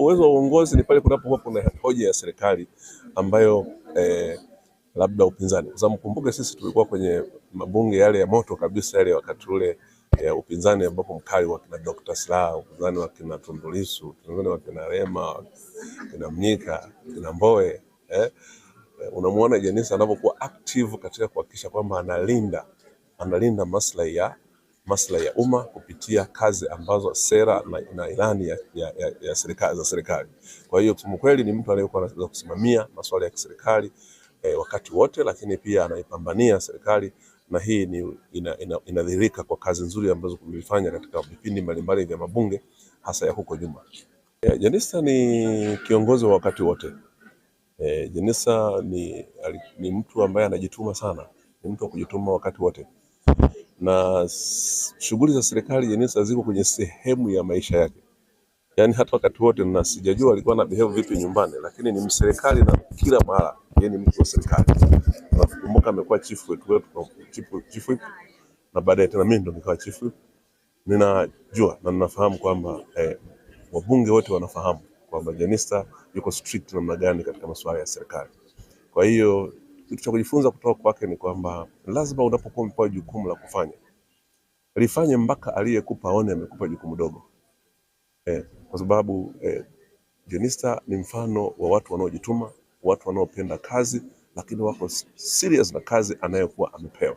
uwezo wa uongozi ni pale kunapokuwa kuna hoja ya serikali ambayo labda upinzani. Kwa sababu mkumbuke sisi tulikuwa kwenye mabunge yale ya moto kabisa yale wakati ule ya upinzani ambapo mkali wa kina Dr. Slaa, upinzani wa kina Tundu Lissu, upinzani wa kina Rema, kina Mnyika, kina Mbowe. Unamuona Jenista anapokuwa active katika kuhakikisha kwamba analinda maslahi ya umma kupitia kazi ambazo sera na ilani ya serikali. Kwa hiyo kusema kweli ni mtu anayekuwa anaweza kusimamia masuala ya kiserikali wakati wote, lakini pia anaipambania serikali, na hii inadhihirika kwa kazi nzuri ambazo kumefanya katika vipindi mbalimbali vya mabunge hasa ya huko nyuma. Jenista ni kiongozi wa wakati wote. Jenista ni mtu ambaye anajituma sana, ni mtu wa kujituma wakati wote, na shughuli za serikali Jenista ziko kwenye sehemu ya maisha yake. Yaani hata wakati wote, na sijajua alikuwa na behave vipi nyumbani, lakini ni mserikali na kila mara yeye ni mtu wa serikali. Nakumbuka amekuwa chief wetu na baadaye tena mimi ndo nikawa chief. Ninajua na ninafahamu kwamba wabunge wote wanafahamu kwamba Jenista yuko strict namna gani katika masuala ya serikali. Kwa hiyo kitu cha kujifunza kutoka kwake ni kwamba lazima unapokuwa umepewa jukumu la kufanya, lifanye mpaka aliyekupa aone amekupa jukumu dogo. Kwa sababu Jenista ni mfano wa watu wanaojituma, watu wanaopenda kazi, lakini wako serious na kazi anayokuwa amepewa.